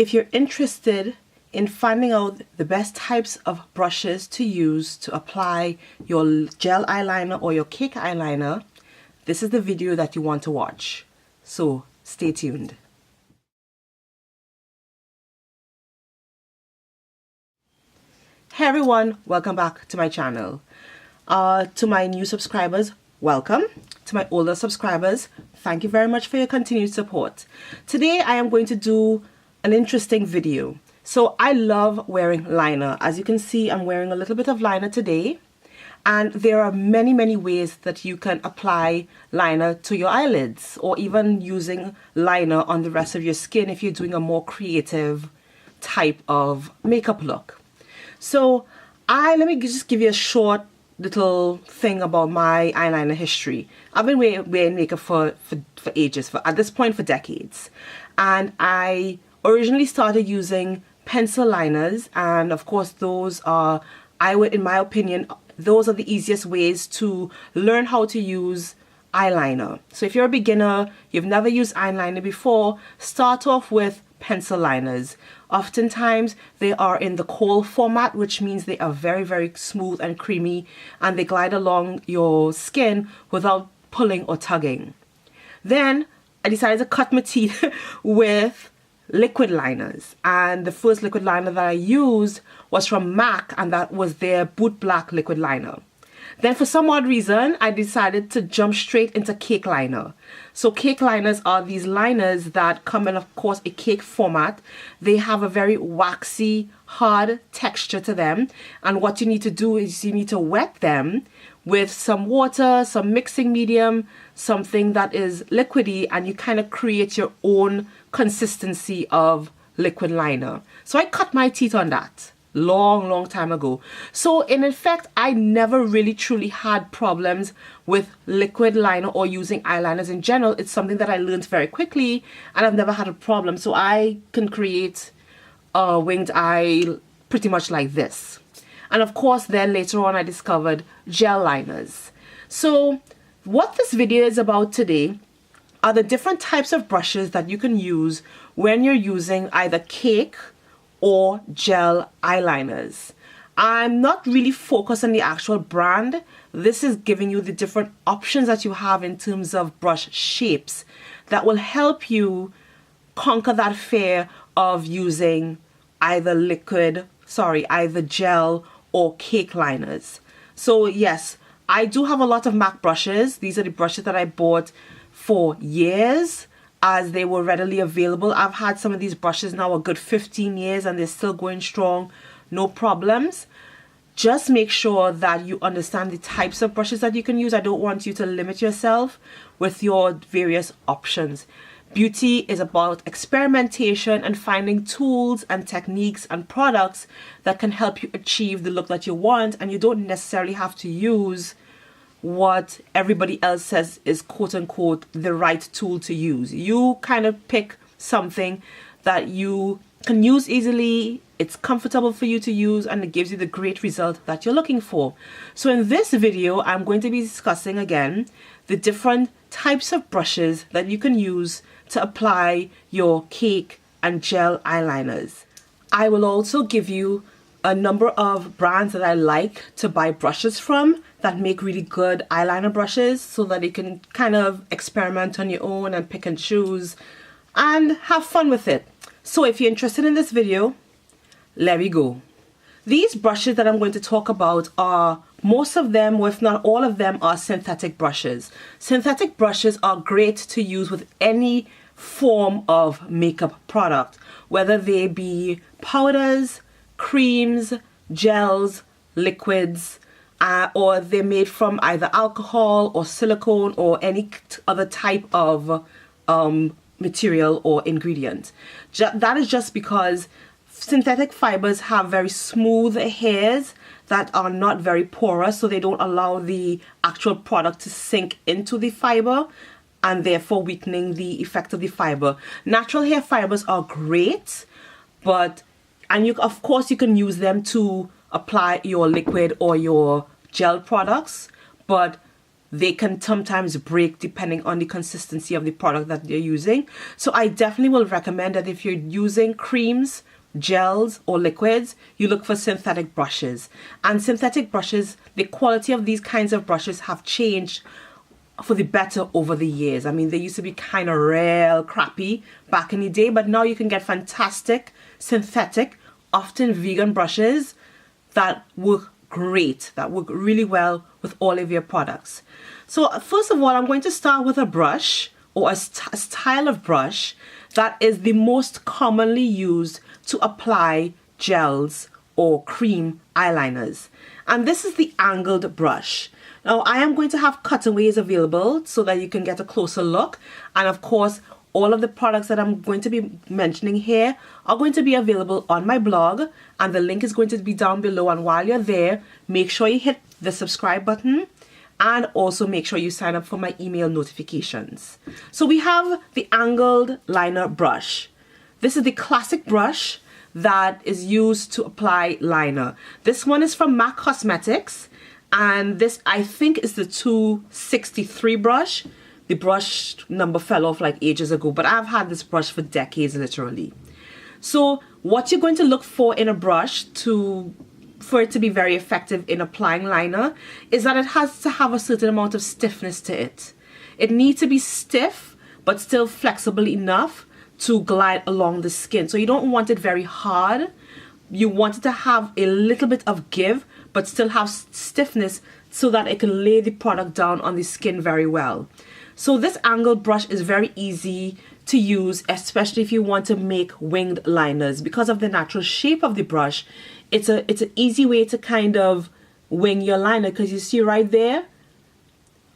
If you're interested in finding out the best types of brushes to use to apply your gel eyeliner or your cake eyeliner, this is the video that you want to watch. So stay tuned. Hey everyone, welcome back to my channel. To my new subscribers, welcome. To my older subscribers, thank you very much for your continued support. Today I am going to do an interesting video. So I love wearing liner. As you can see, I'm wearing a little bit of liner today. And there are many ways that you can apply liner to your eyelids, or even using liner on the rest of your skin if you're doing a more creative type of makeup look. So let me just give you a short little thing about my eyeliner history. I've been wearing makeup for ages, at this point for decades. And I originally started using pencil liners, and of course those are, in my opinion, those are the easiest ways to learn how to use eyeliner. So if you're a beginner, you've never used eyeliner before, start off with pencil liners. Oftentimes they are in the kohl format, which means they are very smooth and creamy, and they glide along your skin without pulling or tugging. Then I decided to cut my teeth with liquid liners, and the first liquid liner that I used was from MAC, and that was their Boot Black liquid liner. Then for some odd reason I decided to jump straight into cake liner. So cake liners are these liners that come in, of course, a cake format. They have a very waxy, hard texture to them, and what you need to do is you need to wet them with some water, some mixing medium, something that is liquidy, and you kind of create your own consistency of liquid liner. So I cut my teeth on that long time ago. So in effect, I never really truly had problems with liquid liner or using eyeliners in general. It's something that I learned very quickly, and I've never had a problem. So I can create a winged eye pretty much like this. And of course, then later on I discovered gel liners. So what this video is about today are the different types of brushes that you can use when you're using either cake or gel eyeliners. I'm not really focused on the actual brand. This is giving you the different options that you have in terms of brush shapes that will help you conquer that fear of using either gel or cake liners. So yes, I do have a lot of MAC brushes. These are the brushes that I bought for years as they were readily available. I've had some of these brushes now a good 15 years and they're still going strong, no problems. Just make sure that you understand the types of brushes that you can use. I don't want you to limit yourself with your various options. Beauty is about experimentation and finding tools and techniques and products that can help you achieve the look that you want, and you don't necessarily have to use what everybody else says is quote-unquote the right tool to use. You kind of pick something that you can use easily, it's comfortable for you to use, and it gives you the great result that you're looking for. So in this video, I'm going to be discussing again the different types of brushes that you can use to apply your cake and gel eyeliners. I will also give you a number of brands that I like to buy brushes from that make really good eyeliner brushes, so that you can kind of experiment on your own and pick and choose and have fun with it. So if you're interested in this video, let me go. These brushes that I'm going to talk about are, most of them, or if not all of them, are synthetic brushes. Synthetic brushes are great to use with any form of makeup product, whether they be powders, creams, gels, liquids, or they're made from either alcohol or silicone or any other type of material or ingredient. That is just because synthetic fibers have very smooth hairs that are not very porous, so they don't allow the actual product to sink into the fiber, and therefore weakening the effect of the fiber. Natural hair fibers are great, and of course you can use them to apply your liquid or your gel products, but they can sometimes break depending on the consistency of the product that you're using. So I definitely will recommend that if you're using creams, gels or liquids, you look for synthetic brushes. And synthetic brushes, the quality of these kinds of brushes have changed for the better over the years. I mean, they used to be kind of real crappy back in the day, but now you can get fantastic synthetic, often vegan brushes that work great, that work really well with all of your products. So first of all, I'm going to start with a brush or a style of brush that is the most commonly used to apply gels or cream eyeliners. And this is the angled brush. Now I am going to have cutaways available so that you can get a closer look. And of course, all of the products that I'm going to be mentioning here are going to be available on my blog, and the link is going to be down below. And while you're there, make sure you hit the subscribe button and also make sure you sign up for my email notifications. So we have the angled liner brush. This is the classic brush that is used to apply liner. This one is from MAC Cosmetics, and this I think is the 263 brush. The brush number fell off like ages ago, but I've had this brush for decades literally. So what you're going to look for in a brush for it to be very effective in applying liner is that it has to have a certain amount of stiffness to it. It needs to be stiff but still flexible enough to glide along the skin. So you don't want it very hard. You want it to have a little bit of give but still have stiffness so that it can lay the product down on the skin very well. So this angled brush is very easy to use, especially if you want to make winged liners. Because of the natural shape of the brush, it's an easy way to kind of wing your liner, because you see right there,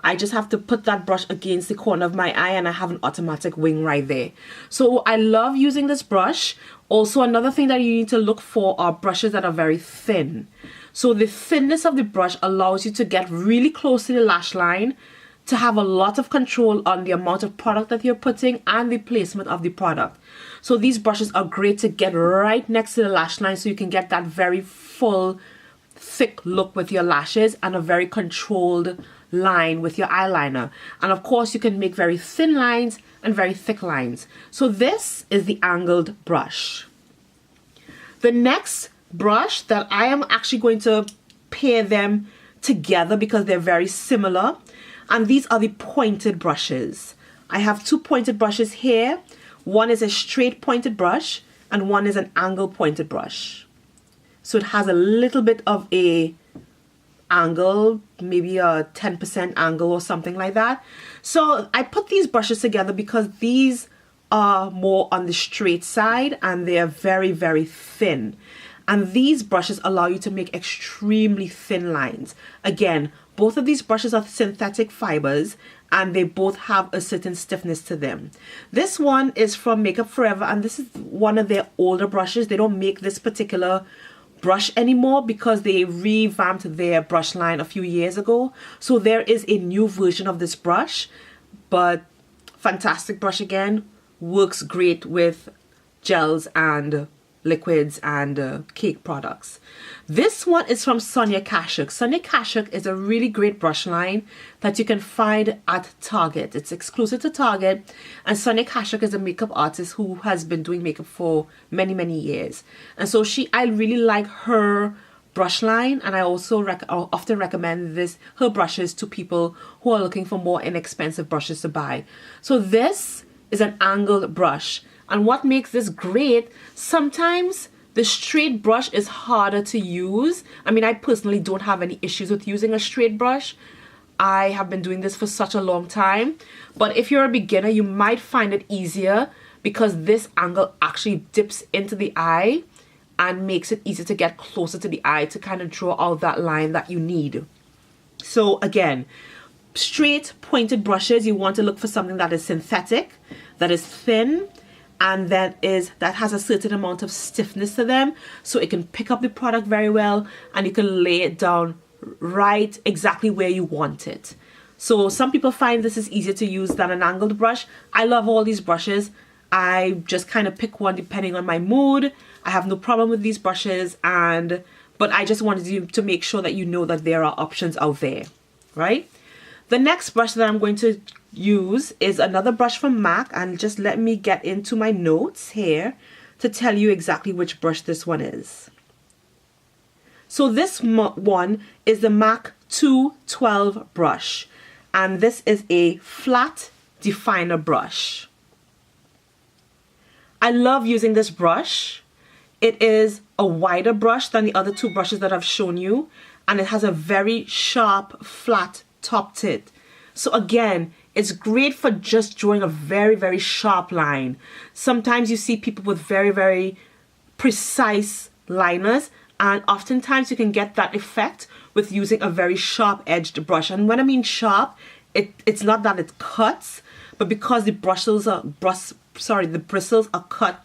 I just have to put that brush against the corner of my eye and I have an automatic wing right there. So I love using this brush. Also, another thing that you need to look for are brushes that are very thin. So the thinness of the brush allows you to get really close to the lash line, to have a lot of control on the amount of product that you're putting and the placement of the product. So these brushes are great to get right next to the lash line so you can get that very full, thick look with your lashes and a very controlled line with your eyeliner. And of course, you can make very thin lines and very thick lines. So this is the angled brush. The next brush that I am actually going to pair them together because they're very similar. And these are the pointed brushes. I have two pointed brushes here. One is a straight pointed brush and one is an angle pointed brush. So it has a little bit of a angle, maybe a 10% angle or something like that. So I put these brushes together because these are more on the straight side and they are very, very thin. And these brushes allow you to make extremely thin lines. Again, both of these brushes are synthetic fibers and they both have a certain stiffness to them. This one is from Makeup Forever and this is one of their older brushes. They don't make this particular brush anymore because they revamped their brush line a few years ago. So there is a new version of this brush, but fantastic brush again. Works great with gels and liquids and cake products. This one is from Sonia Kashuk. Sonia Kashuk is a really great brush line that you can find at Target. It's exclusive to Target, and Sonia Kashuk is a makeup artist who has been doing makeup for many, many years. And so I really like her brush line, and I also often recommend her brushes to people who are looking for more inexpensive brushes to buy. So this is an angled brush. And what makes this great, sometimes the straight brush is harder to use. I mean, I personally don't have any issues with using a straight brush. I have been doing this for such a long time. But if you're a beginner, you might find it easier because this angle actually dips into the eye and makes it easier to get closer to the eye to kind of draw out that line that you need. So again, straight pointed brushes, you want to look for something that is synthetic, that is thin, and that has a certain amount of stiffness to them so it can pick up the product very well and you can lay it down right exactly where you want it. So some people find this is easier to use than an angled brush. I love all these brushes. I just kind of pick one depending on my mood. I have no problem with these brushes, but I just wanted you to make sure that you know that there are options out there, right? The next brush that I'm going to use is another brush from MAC, and just let me get into my notes here to tell you exactly which brush this one is. So this one is the MAC 212 brush, and this is a flat definer brush. I love using this brush. It is a wider brush than the other two brushes that I've shown you, and it has a very sharp, flat top to it. So again, it's great for just drawing a very, very sharp line. Sometimes you see people with very, very precise liners, and oftentimes you can get that effect with using a very sharp-edged brush. And when I mean sharp, it's not that it cuts, but because the bristles are cut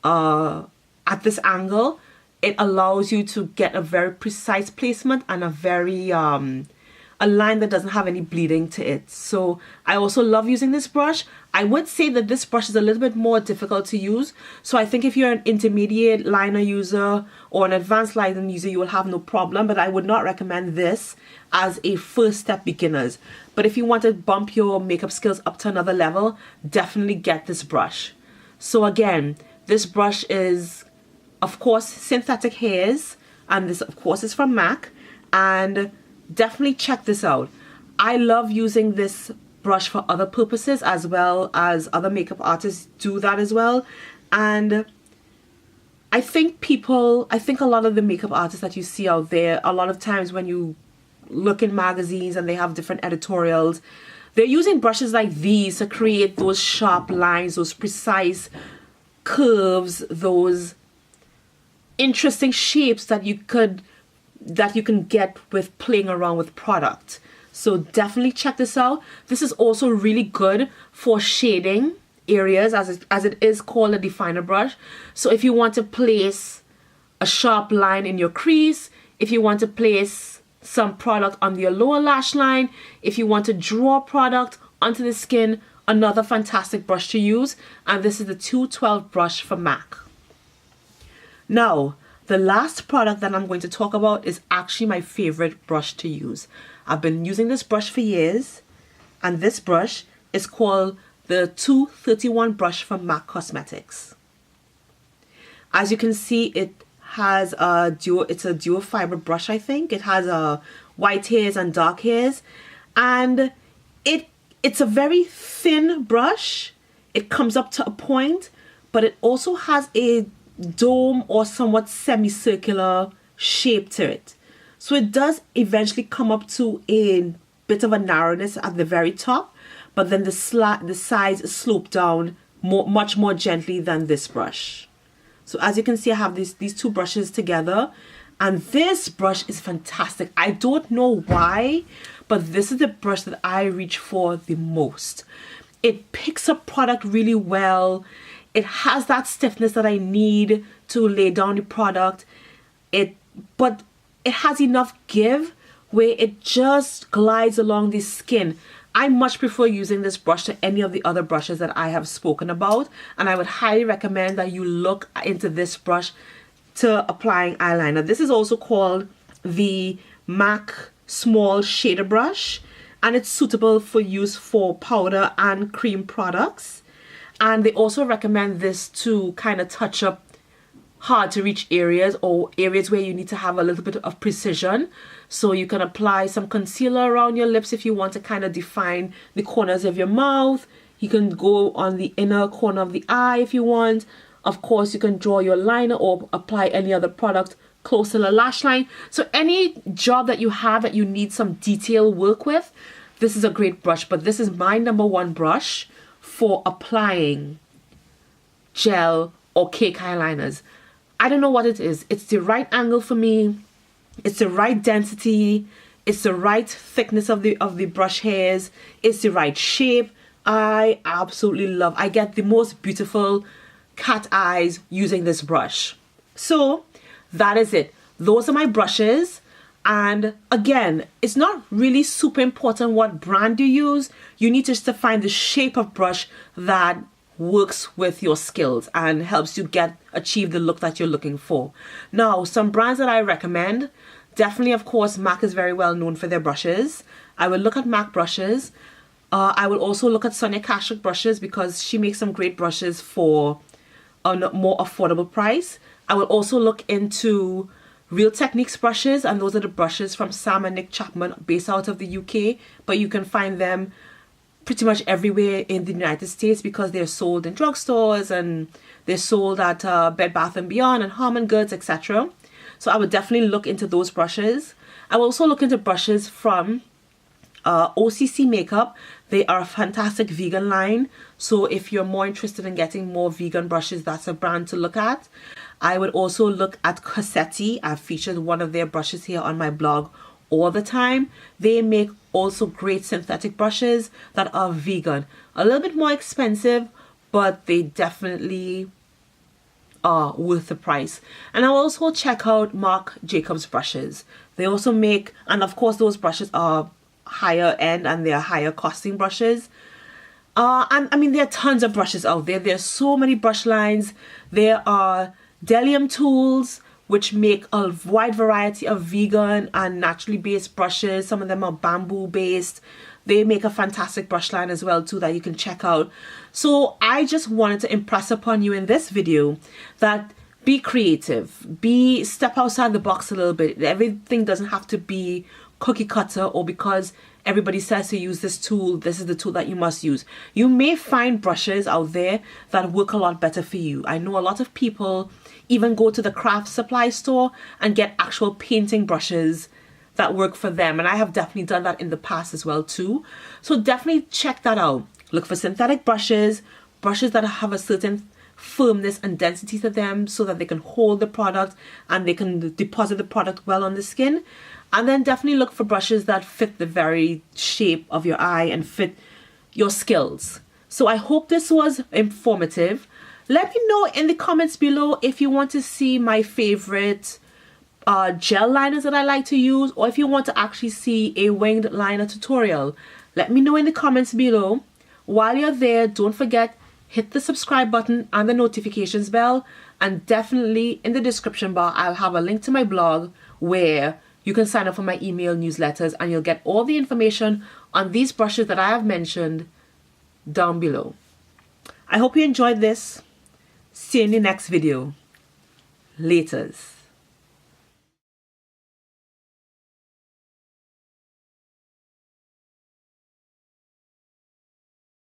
at this angle, it allows you to get a very precise placement and a line that doesn't have any bleeding to it. So I also love using this brush. I would say that this brush is a little bit more difficult to use. So I think if you're an intermediate liner user or an advanced liner user, you will have no problem. But I would not recommend this as a first step beginners. But if you want to bump your makeup skills up to another level, definitely get this brush. So again, this brush is, of course, synthetic hairs, and this of course is from MAC, and definitely check this out. I love using this brush for other purposes, as well as other makeup artists do that as well. And I think a lot of the makeup artists that you see out there, a lot of times when you look in magazines and they have different editorials, they're using brushes like these to create those sharp lines, those precise curves, those interesting shapes that you can get with playing around with product. So definitely check this out. This is also really good for shading areas, as it is called a definer brush. So if you want to place a sharp line in your crease, if you want to place some product on your lower lash line, if you want to draw product onto the skin, another fantastic brush to use. And this is the 212 brush from MAC. Now, the last product that I'm going to talk about is actually my favorite brush to use. I've been using this brush for years, and this brush is called the 231 brush from MAC Cosmetics. As you can see, it has it's a dual fiber brush, I think. It has white hairs and dark hairs, and it's a very thin brush. It comes up to a point, but it also has a dome or somewhat semicircular shape to it. So it does eventually come up to a bit of a narrowness at the very top, but then the sides slope down much more gently than this brush. So as you can see, I have these two brushes together, and this brush is fantastic. I don't know why, but this is the brush that I reach for the most. It picks up product really well. It has that stiffness that I need to lay down the product. But it has enough give where it just glides along the skin. I much prefer using this brush to any of the other brushes that I have spoken about, and I would highly recommend that you look into this brush to applying eyeliner. This is also called the MAC Small Shader Brush, and it's suitable for use for powder and cream products. And they also recommend this to kind of touch up hard to reach areas, or areas where you need to have a little bit of precision. So you can apply some concealer around your lips if you want to kind of define the corners of your mouth. You can go on the inner corner of the eye if you want. Of course, you can draw your liner or apply any other product close to the lash line. So any job that you have that you need some detail work with, this is a great brush. But this is my #1 brush for applying gel or cake eyeliners. I don't know what it is. It's the right angle for me. It's the right density. It's the right thickness of the brush hairs. It's the right shape. I absolutely love. I get the most beautiful cat eyes using this brush. So that is it. Those are my brushes. And again, it's not really super important what brand you use. You need just to find the shape of brush that works with your skills and helps you achieve the look that you're looking for. Now, some brands that I recommend, definitely, of course, MAC is very well known for their brushes. I will look at MAC brushes. I will also look at Sonia Kashuk brushes because she makes some great brushes for a more affordable price. I will also look into Real Techniques brushes, and those are the brushes from Sam and Nick Chapman based out of the UK, but you can find them pretty much everywhere in the United States because they're sold in drugstores and they're sold at Bed Bath & Beyond and Harmon Goods, etc. So I would definitely look into those brushes. I will also look into brushes from OCC Makeup. They are a fantastic vegan line, so if you're more interested in getting more vegan brushes, that's a brand to look at. I would also look at Cossetti. I've featured one of their brushes here on my blog all the time. They make also great synthetic brushes that are vegan. A little bit more expensive, but they definitely are worth the price. And I'll also check out Marc Jacobs brushes. They also make, and of course those brushes are higher end and they're higher costing brushes. And I mean, there are tons of brushes out there. There's so many brush lines. There are Delium Tools, which make a wide variety of vegan and naturally based brushes. Some of them are bamboo based. They make a fantastic brush line as well too that you can check out. So I just wanted to impress upon you in this video that be creative, step outside the box a little bit. Everything doesn't have to be cookie cutter, or because everybody says to use this tool, this is the tool that you must use. You may find brushes out there that work a lot better for you. I know a lot of people even go to the craft supply store and get actual painting brushes that work for them, and I have definitely done that in the past as well too. So definitely check that out. Look for synthetic brushes that have a certain firmness and density to them so that they can hold the product and they can deposit the product well on the skin. And then definitely look for brushes that fit the very shape of your eye and fit your skills. So I hope this was informative. Let me know in the comments below if you want to see my favorite gel liners that I like to use, or if you want to actually see a winged liner tutorial. Let me know in the comments below. While you're there, don't forget, hit the subscribe button and the notifications bell, and definitely in the description bar I'll have a link to my blog where you can sign up for my email newsletters and you'll get all the information on these brushes that I have mentioned down below. I hope you enjoyed this. See you in the next video. Laters.